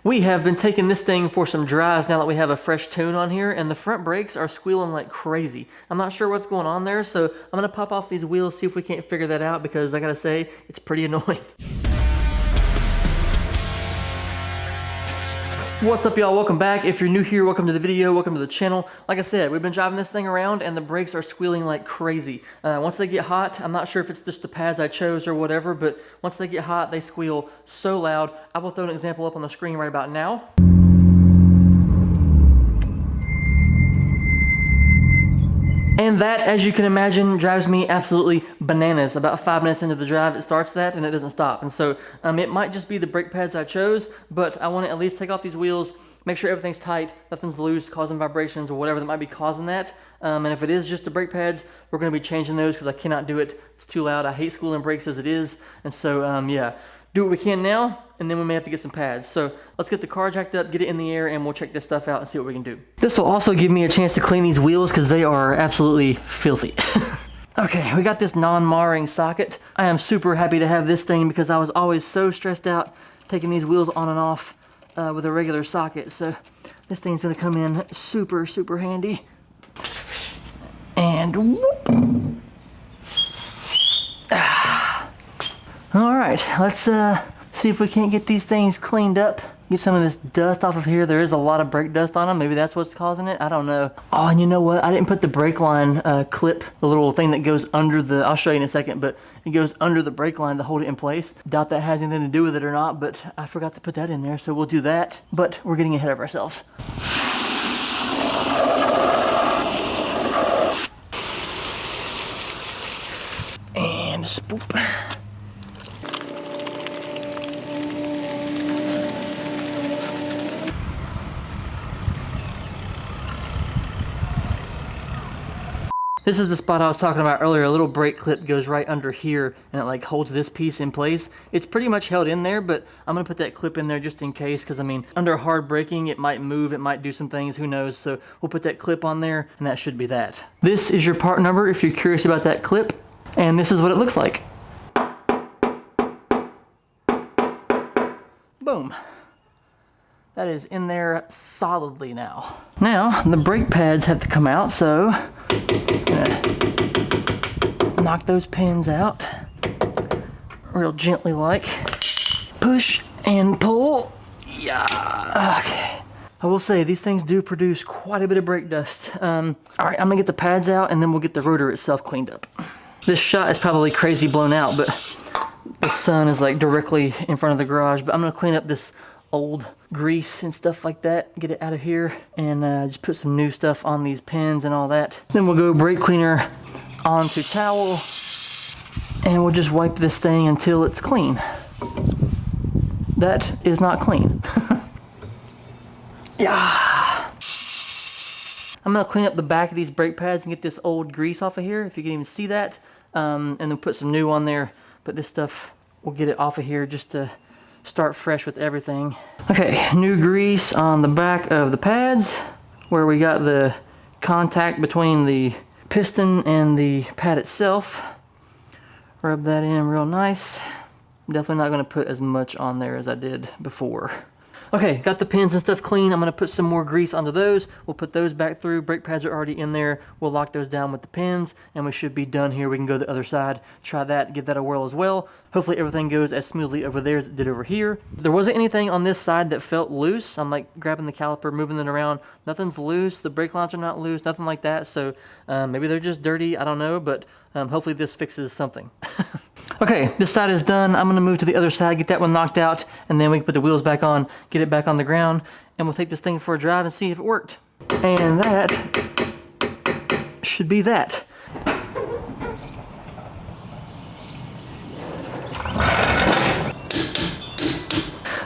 We have been taking this thing for some drives now that we have a fresh tune on here, and the front brakes are squealing like crazy. I'm not sure what's going on there, so I'm gonna pop off these wheels, see if we can't figure that out, because I gotta say, it's pretty annoying. What's up, y'all? Welcome back. If you're new here, welcome to the video, welcome to the channel. Like I said, we've been driving this thing around and the brakes are squealing like crazy. Once they get hot, I'm not sure if it's just the pads I chose or whatever, but once they get hot, they squeal so loud. I will throw an example up on the screen right about now. And that, as you can imagine, drives me absolutely bananas. About 5 minutes into the drive, it starts that and it doesn't stop. And so it might just be the brake pads I chose, but I want to at least take off these wheels, make sure everything's tight, nothing's loose, causing vibrations or whatever that might be causing that. And if it is just the brake pads, we're going to be changing those because I cannot do it. It's too loud. I hate squealing brakes as it is. And so, yeah, do what we can now, and then we may have to get some pads. So let's get the car jacked up, get it in the air, and we'll check this stuff out and see what we can do. This will also give me a chance to clean these wheels because they are absolutely filthy. Okay, we got this non-marring socket. I am super happy to have this thing because I was always so stressed out taking these wheels on and off with a regular socket. So this thing's gonna come in super, super handy. And whoop. All right, let's see if we can't get these things cleaned up. Get some of this dust off of here. There is a lot of brake dust on them. Maybe that's what's causing it. I don't know. Oh, and you know what? I didn't put the brake line clip, the little thing that goes under the, I'll show you in a second, but it goes under the brake line to hold it in place. Doubt that has anything to do with it or not, but I forgot to put that in there, so we'll do that. But we're getting ahead of ourselves. And spoop. This is the spot I was talking about earlier. A little brake clip goes right under here and it like holds this piece in place. It's pretty much held in there, but I'm gonna put that clip in there just in case, because I mean, under hard braking, it might move, it might do some things, who knows? So we'll put that clip on there and that should be that. This is your part number if you're curious about that clip, and this is what it looks like. Boom. That is in there solidly now. Now, the brake pads have to come out, so I'm gonna knock those pins out real gently like. Push and pull. Yeah, okay. I will say, these things do produce quite a bit of brake dust. All right, I'm gonna get the pads out and then we'll get the rotor itself cleaned up. This shot is probably crazy blown out, but the sun is like directly in front of the garage, but I'm gonna clean up this old grease and stuff like that, get it out of here, and just put some new stuff on these pins and all that. Then we'll go brake cleaner onto towel, and we'll just wipe this thing until it's clean. That is not clean. Yeah. I'm gonna clean up the back of these brake pads and get this old grease off of here, if you can even see that, and then put some new on there. But this stuff, we'll get it off of here just to start fresh with everything. Okay, new grease on the back of the pads where we got the contact between the piston and the pad itself. Rub that in real nice. Definitely not going to put as much on there as I did before. Okay, got the pins and stuff clean. I'm going to put some more grease onto those. We'll put those back through. Brake pads are already in there. We'll lock those down with the pins, and we should be done here. We can go to the other side, try that, give that a whirl as well. Hopefully everything goes as smoothly over there as it did over here. There wasn't anything on this side that felt loose. I'm like grabbing the caliper, moving it around. Nothing's loose. The brake lines are not loose, nothing like that. So maybe they're just dirty. I don't know, but hopefully this fixes something. Okay, this side is done. I'm gonna move to the other side, get that one knocked out, and then we can put the wheels back on, get it back on the ground, and we'll take this thing for a drive and see if it worked. And that should be that.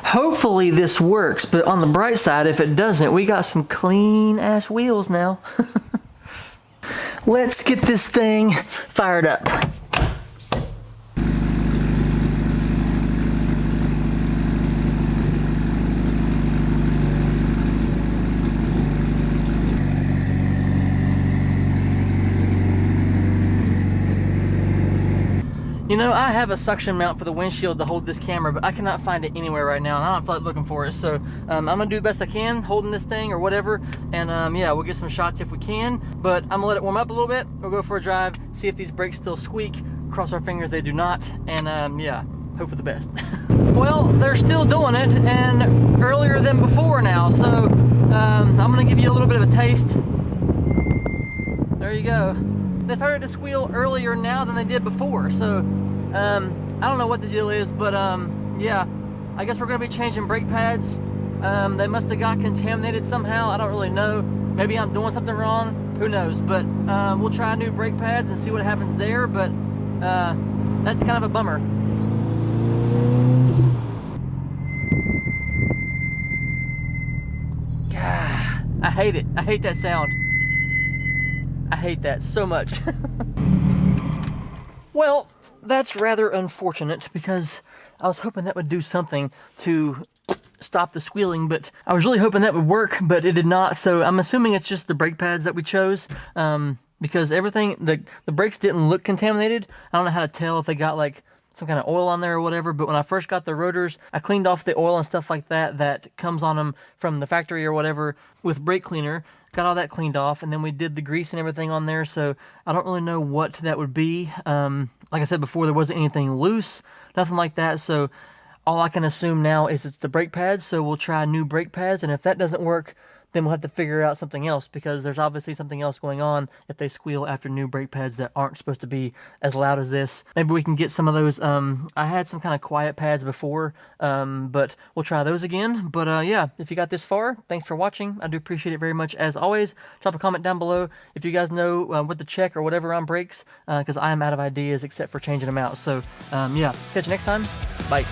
Hopefully this works, but on the bright side, if it doesn't, we got some clean ass wheels now. Let's get this thing fired up. You know, I have a suction mount for the windshield to hold this camera, but I cannot find it anywhere right now, and I don't feel like looking for it. So I'm gonna do the best I can holding this thing or whatever, and yeah, we'll get some shots if we can, but I'm gonna let it warm up a little bit. We'll go for a drive, see if these brakes still squeak. Cross our fingers they do not, and yeah, hope for the best. Well, they're still doing it, and earlier than before now, so I'm gonna give you a little bit of a taste. There you go. They started to squeal earlier now than they did before, so I don't know what the deal is, but yeah, I guess we're gonna be changing brake pads. They must have got contaminated somehow. I don't really know. Maybe I'm doing something wrong. Who knows? But we'll try new brake pads and see what happens there. But that's kind of a bummer. God, I hate it. I hate that sound. I hate that so much. Well, that's rather unfortunate because I was hoping that would do something to stop the squealing, but I was really hoping that would work, but it did not. So I'm assuming it's just the brake pads that we chose, because everything, the brakes didn't look contaminated. I don't know how to tell if they got like some kind of oil on there or whatever, but when I first got the rotors, I cleaned off the oil and stuff like that that comes on them from the factory or whatever with brake cleaner. Got all that cleaned off, and then we did the grease and everything on there, so I don't really know what that would be. Like I said before, there wasn't anything loose, nothing like that, so all I can assume now is it's the brake pads, so we'll try new brake pads, and if that doesn't work, then we'll have to figure out something else, because there's obviously something else going on if they squeal after new brake pads that aren't supposed to be as loud as this. Maybe we can get some of those. I had some kind of quiet pads before, but we'll try those again. But yeah, if you got this far, thanks for watching. I do appreciate it very much as always. Drop a comment down below if you guys know what to check or whatever on brakes, because I am out of ideas except for changing them out. So yeah, catch you next time. Bye.